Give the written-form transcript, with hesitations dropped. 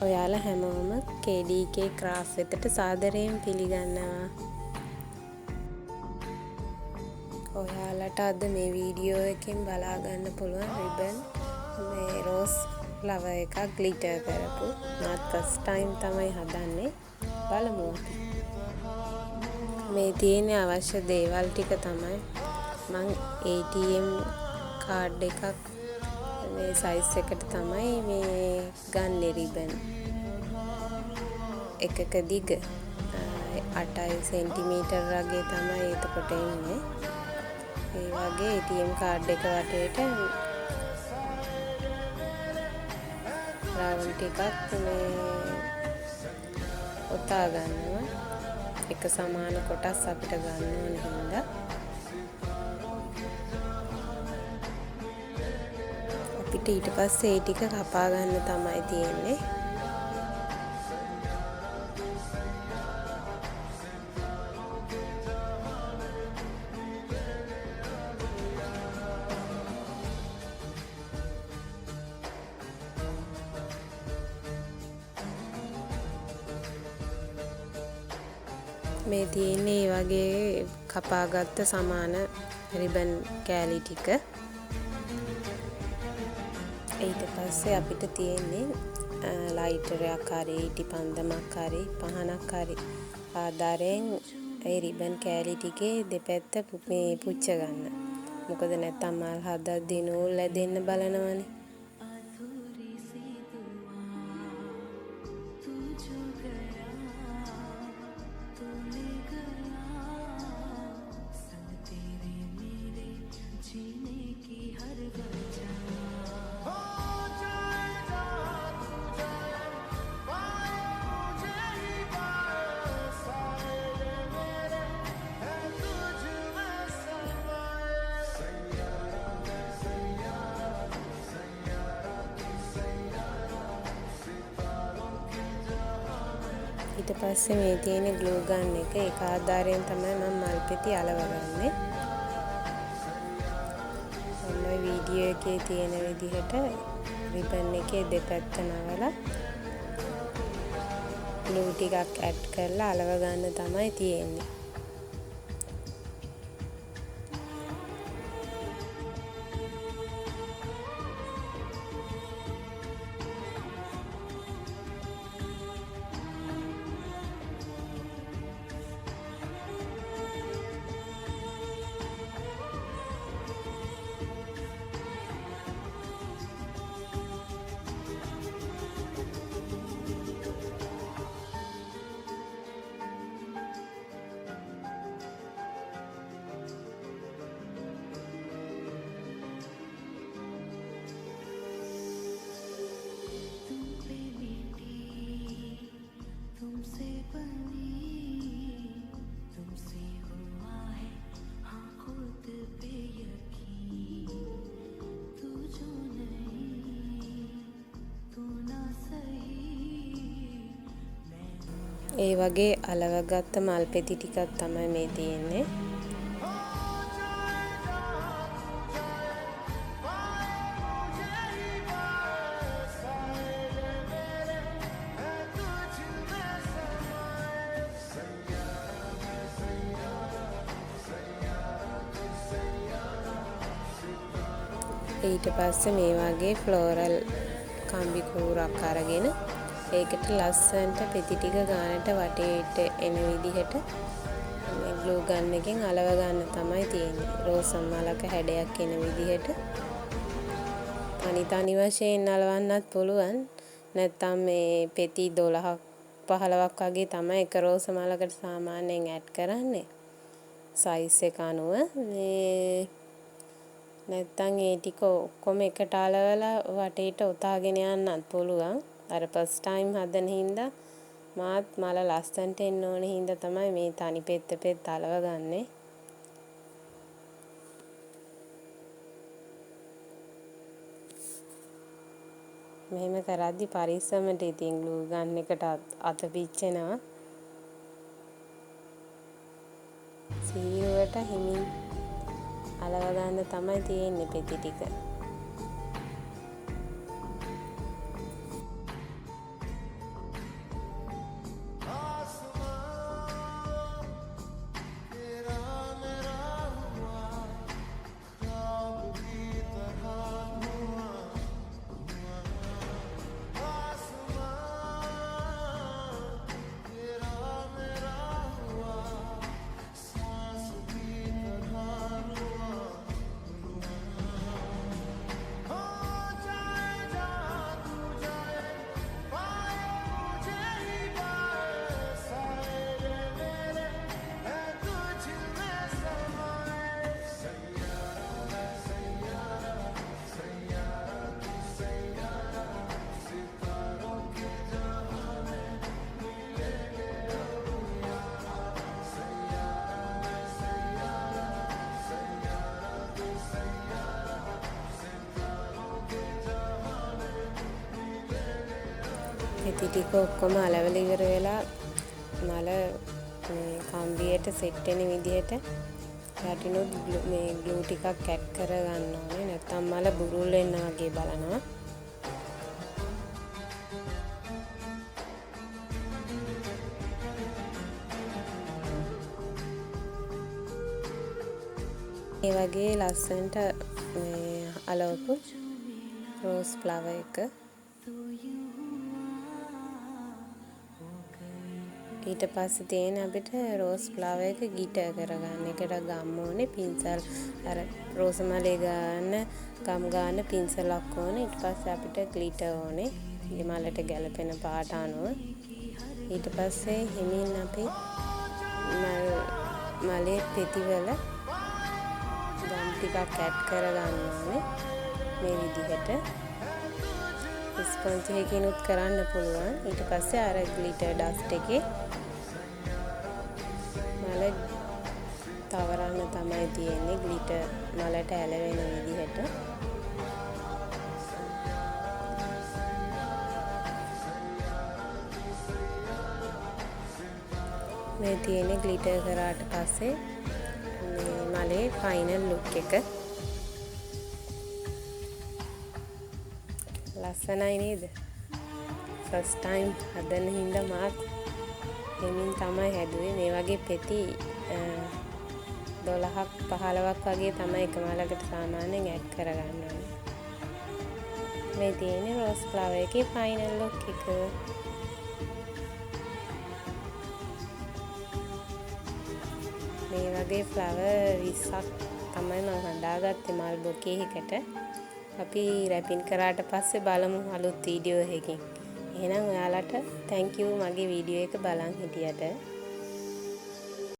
ඔයාලා හැමෝම KDK craft වෙතට සාදරයෙන් පිළිගන්නවා. ඔයාලට අද මේ වීඩියෝ එකෙන් බලා ගන්න පුළුවන් රිබන් මේ රෝස් ෆ්ලවර් එකක් ග්ලිටර් කරපු. මාත් ෆස්ට් ටයිම් තමයි හදන්නේ. බලමු අපි. මේ තියෙන අවශ්‍ය දේවල් ටික තමයි මං ATM කාඩ් එකක් මේ සයිස් එකට තමයි මේ ගන්න රිබන්. එකක දිග 8 සෙන්ටිමීටර් වගේ තමයි එතකොට එන්නේ. ඒ වගේ ATM කාඩ් එක වටේට රවුන්ඩ් ටිකක් මේ ඔතා ගන්නවා. එක සමාන කොටස් අපිට ගන්න ඕන හින්දා අපිට ඊට පස්සේ ඒ ටික කපා ගන්න තමයි තියෙන්නේ. මේ තියෙන්නේ ඒ වගේ කපාගත්ත සමාන රිබන් කෑලි ටික. ඊට පස්සේ අපිට තියෙන්නේ ලයිටරයක් හරි ඉටි පන්දමක් හරි පහනක් හරි ආධාරයෙන් ඒ රිබන් කෑලි ටිකේ දෙපැත්ත මේ පුච්ච ගන්න. මොකද නැත්තම් මල් හදද්දී නූල් ඇදෙන්න බලනවනේ. ඊට පස්සේ මේ තියෙන ග්ලූ ගන් එක ඒක ආධාරයෙන් තමයි මම මල් පෙති අලවගන්නේ. මේ වීඩියෝ එකේ තියෙන විදිහට රිබන් එකේ දෙපැත්ත නවලා ග්ලූ ටිකක් ඇඩ් කරලා අලව ගන්න තමයි තියෙන්නේ. ඒ වගේ අලවගත්ත මල් පෙති ටිකක් තමයි මේ තියෙන්නේ. ඊට පස්සේ මේ වගේ ෆ්ලෝරල් කම්බි කූරක් අරගෙන ඒකට ලස්සනට පෙති ටික ගානට වටේට එන විදිහට මේ ග්ලූ ගන් එකෙන් අලව ගන්න තමයි තියෙන්නේ. රෝස් මලක හැඩයක් එන විදිහට තනි වශයෙන් අලවන්නත් පුළුවන්. නැත්තම් මේ පෙති 12ක් 15ක් වගේ තමයි එක රෝස් මලකට සාමාන්‍යයෙන් ඇඩ් කරන්නේ. සයිස් එක අනුව මේ නැත්තම් ඒ ටික ඔක්කොම එකට අලවලා වටේට ඔතාගෙන යන්නත් පුළුවන්. අර ෆස්ට් ටයිම් හදන හින්දා මාත් මල ලස්සන්ට එන්න ඕන හින්දා තමයි මේ තනි පෙත්ත අලව ගන්නෙ. මෙහෙම කරද්දි පරිස්සමට ඉතින් ග්ලූ ගන් එකට අත පිච්චෙනවා. සීරුවට හිමින් අලව ගන්න තමයි තියෙන්නේ පෙති ටික. පෙති ටික ඔක්කොම අලවල ඉවර වෙලා මල මේ කම්බියට සෙට් වෙන විදිහට යටිනුත් මේ ග්ලූ ටිකක් ඇඩ් කරගන්න ඕනේ. නැත්නම් මල බුරුල් වෙන්න වගේ බලනවා. මේ වගේ ලස්සනට මේ අලවපු රෝස් ෆ්ලවර් එක ඊට පස්සේ තියෙන අපිට රෝස් ෆ්ලවර් එක ගිටර් කරගන්න එකට ගම් ඕනේ පින්සල් අර රෝස මලේ ගන්න ගම් ගන්න පින්සලක් ඕනේ. ඊට පස්සේ අපිට ග්ලිටර් ඕනේ මේ මලට ගැලපෙන පාට අනුව. ඊට පස්සේ හිමින් අපි මලේ පෙතිවල ගම් ටිකක් ඇඩ් කරගන්න ඕනේ මේ විදිහට. ස්පොන්ජ් එකකිනුත් කරන්න පුළුවන්. ඊට පස්සේ අර ග්ලිටර් ඩස්ට් එකේ මල තවරන්න තමයි තියෙන්නේ ග්ලිටර් මලට ඇලවෙන විදිහට. මේ තියෙන්නේ ග්ලිටර් කරාට පස්සේ මේ මලේ ෆයිනල් ලුක් එක. ලස්සනයි නේද? ෆස්ට් ටයිම් හදන හින්දා මාත් එමින් තමයි හැදුවේ. මේ වගේ පෙති 12ක් 15ක් වගේ තමයි එක මලකට සාමාන්‍යයෙන් ඇඩ් කරගන්න ඕනේ. මේ තියෙන්නේ රෝස් ෆ්ලවර් එකේ ෆයිනල් ලුක් එක. මේ වගේ ෆ්ලවර් 20ක් තමයි මම හදාගත්තේ මල් බොකේ එකට. අපි රැපින් කරාට පස්සේ බලමු අලුත් වීඩියෝ එකකින්. එහෙනම් ඔයාලට thank you මගේ වීඩියෝ එක බලන් හිටියට.